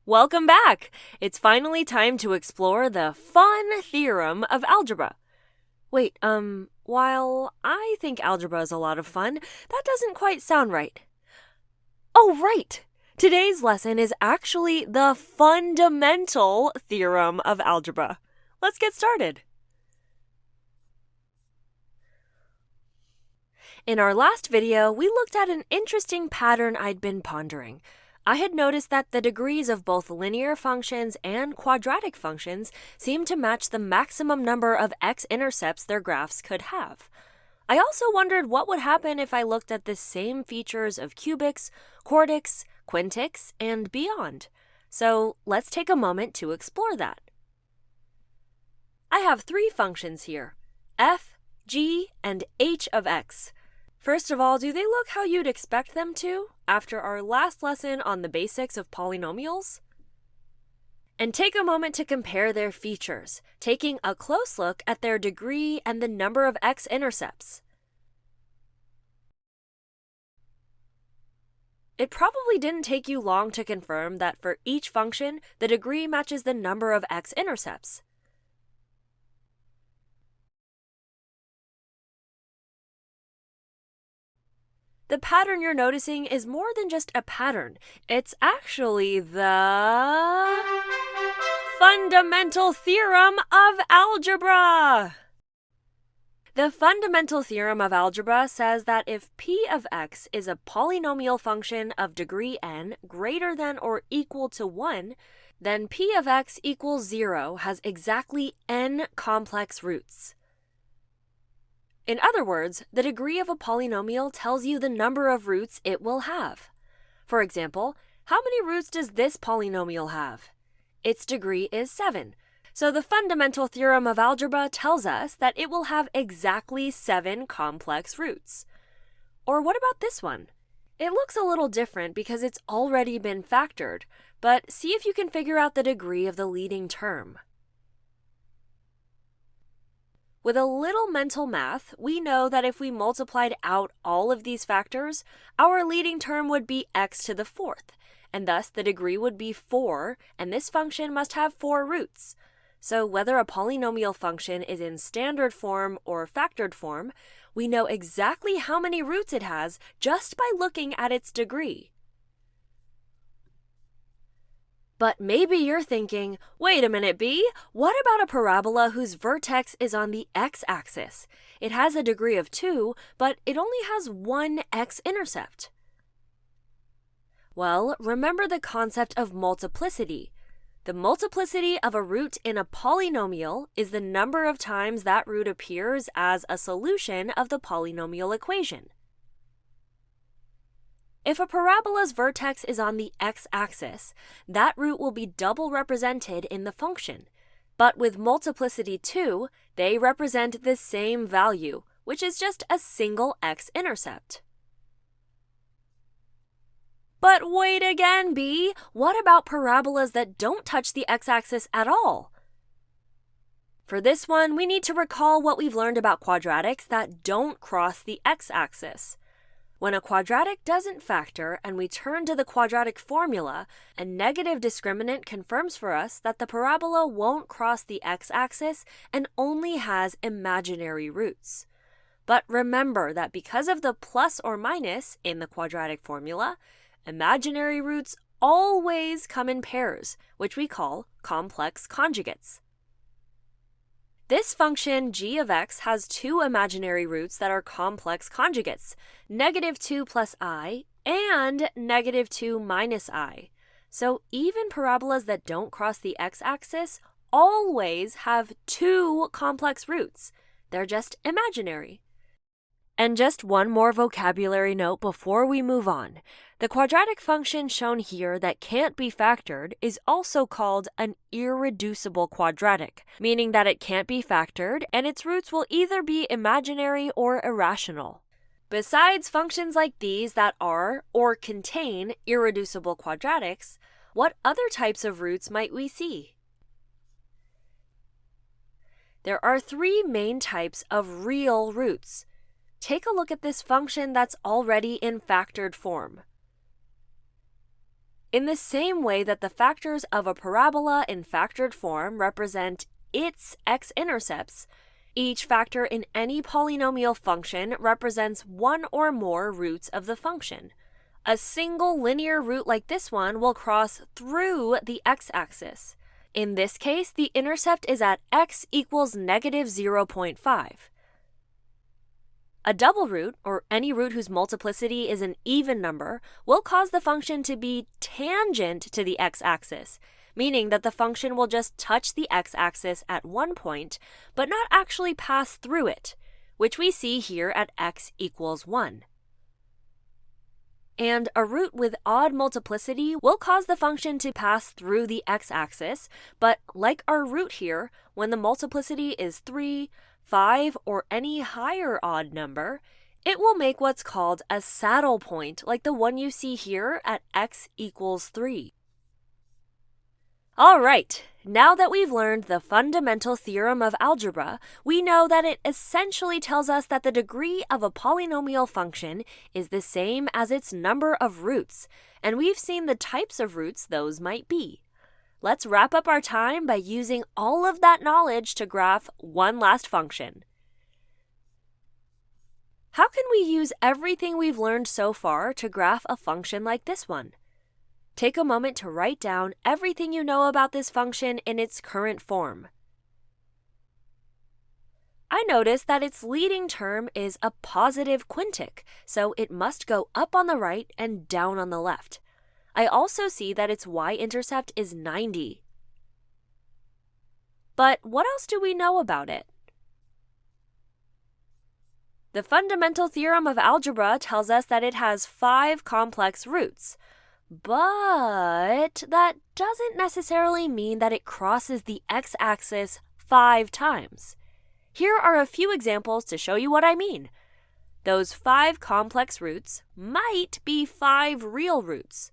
Welcome back! It's finally time to explore the fun theorem of algebra. Wait, while I think algebra is a lot of fun, that doesn't quite sound right. Oh, right! Today's lesson is actually the fundamental theorem of algebra. Let's get started. In our last video, we looked at an interesting pattern I'd been pondering. I had noticed that the degrees of both linear functions and quadratic functions seem to match the maximum number of x-intercepts their graphs could have. I also wondered what would happen if I looked at the same features of cubics, quartics, quintics, and beyond. So let's take a moment to explore that. I have three functions here, f, g, and h of x. First of all, do they look how you'd expect them to after our last lesson on the basics of polynomials? And take a moment to compare their features, taking a close look at their degree and the number of x-intercepts. It probably didn't take you long to confirm that for each function, the degree matches the number of x-intercepts. The pattern you're noticing is more than just a pattern. It's actually the fundamental theorem of algebra. The fundamental theorem of algebra says that if p of x is a polynomial function of degree n greater than or equal to 1, then p of x equals 0 has exactly n complex roots. In other words, the degree of a polynomial tells you the number of roots it will have. For example, how many roots does this polynomial have? Its degree is 7. So the fundamental theorem of algebra tells us that it will have exactly 7 complex roots. Or what about this one? It looks a little different because it's already been factored, but see if you can figure out the degree of the leading term. With a little mental math, we know that if we multiplied out all of these factors, our leading term would be x to the 4th, and thus the degree would be 4, and this function must have 4 roots. So whether a polynomial function is in standard form or factored form, we know exactly how many roots it has just by looking at its degree. But maybe you're thinking, wait a minute, B, what about a parabola whose vertex is on the x-axis? It has a degree of 2, but it only has one x-intercept. Well, remember the concept of multiplicity. The multiplicity of a root in a polynomial is the number of times that root appears as a solution of the polynomial equation. If a parabola's vertex is on the x-axis, that root will be double represented in the function. But with multiplicity 2, they represent the same value, which is just a single x-intercept. But wait again, B! What about parabolas that don't touch the x-axis at all? For this one, we need to recall what we've learned about quadratics that don't cross the x-axis. When a quadratic doesn't factor and we turn to the quadratic formula, a negative discriminant confirms for us that the parabola won't cross the x-axis and only has imaginary roots. But remember that because of the plus or minus in the quadratic formula, imaginary roots always come in pairs, which we call complex conjugates. This function g of x has two imaginary roots that are complex conjugates, -2 plus I and -2 minus I. So even parabolas that don't cross the x-axis always have two complex roots. They're just imaginary. And just one more vocabulary note before we move on. The quadratic function shown here that can't be factored is also called an irreducible quadratic, meaning that it can't be factored and its roots will either be imaginary or irrational. Besides functions like these that are or contain irreducible quadratics, what other types of roots might we see? There are three main types of real roots. Take a look at this function that's already in factored form. In the same way that the factors of a parabola in factored form represent its x-intercepts, each factor in any polynomial function represents one or more roots of the function. A single linear root like this one will cross through the x-axis. In this case, the intercept is at x equals negative 0.5. A double root, or any root whose multiplicity is an even number, will cause the function to be tangent to the x-axis, meaning that the function will just touch the x-axis at one point, but not actually pass through it, which we see here at x equals 1. And a root with odd multiplicity will cause the function to pass through the x-axis, but like our root here, when the multiplicity is 3, 5, or any higher odd number, it will make what's called a saddle point, like the one you see here at x equals 3. All right, now that we've learned the fundamental theorem of algebra, we know that it essentially tells us that the degree of a polynomial function is the same as its number of roots, and we've seen the types of roots those might be. Let's wrap up our time by using all of that knowledge to graph one last function. How can we use everything we've learned so far to graph a function like this one? Take a moment to write down everything you know about this function in its current form. I noticed that its leading term is a positive quintic, so it must go up on the right and down on the left. I also see that its y-intercept is 90. But what else do we know about it? The fundamental theorem of algebra tells us that it has 5 complex roots. But that doesn't necessarily mean that it crosses the x-axis 5 times. Here are a few examples to show you what I mean. Those 5 complex roots might be 5 real roots.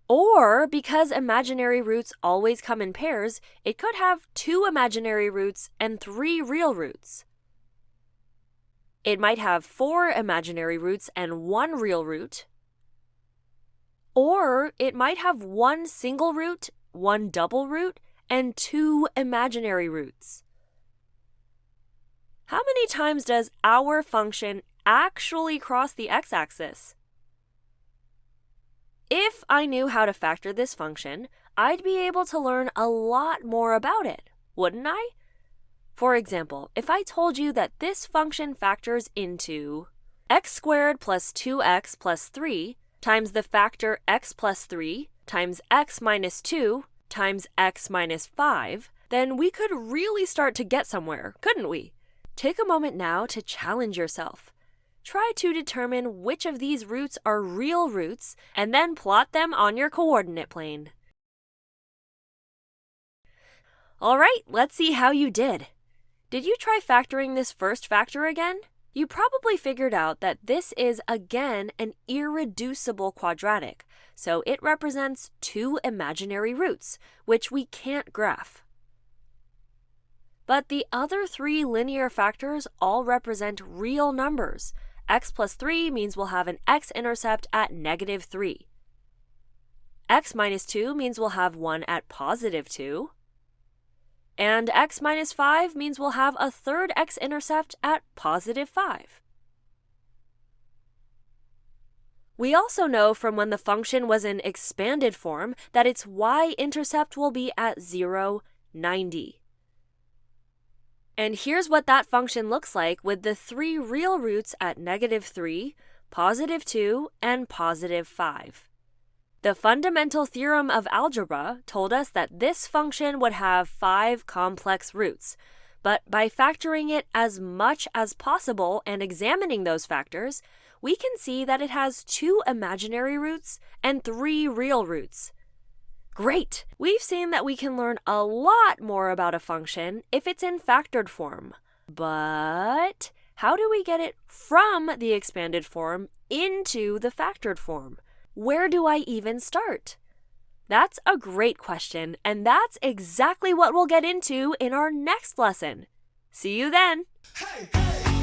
Or, because imaginary roots always come in pairs, it could have 2 imaginary roots and 3 real roots. It might have 4 imaginary roots and 1 real root. Or it might have 1 single root, 1 double root, and 2 imaginary roots. How many times does our function actually cross the x-axis? If I knew how to factor this function, I'd be able to learn a lot more about it, wouldn't I? For example, if I told you that this function factors into x squared plus 2x plus 3 times the factor x plus 3 times x minus 2 times x minus 5, then we could really start to get somewhere, couldn't we? Take a moment now to challenge yourself. Try to determine which of these roots are real roots and then plot them on your coordinate plane. All right, let's see how you did. Did you try factoring this first factor again? You probably figured out that this is, again, an irreducible quadratic, so it represents 2 imaginary roots, which we can't graph. But the other 3 linear factors all represent real numbers. X plus 3 means we'll have an x-intercept at negative 3. X minus 2 means we'll have one at positive 2. And x minus 5 means we'll have a third x-intercept at positive 5. We also know from when the function was in expanded form that its y-intercept will be at 0, 90. And here's what that function looks like with the 3 real roots at negative 3, positive 2, and positive 5. The fundamental theorem of algebra told us that this function would have 5 complex roots, but by factoring it as much as possible and examining those factors, we can see that it has 2 imaginary roots and 3 real roots. Great! We've seen that we can learn a lot more about a function if it's in factored form. But how do we get it from the expanded form into the factored form? Where do I even start? That's a great question, and that's exactly what we'll get into in our next lesson. See you then! Hey, hey.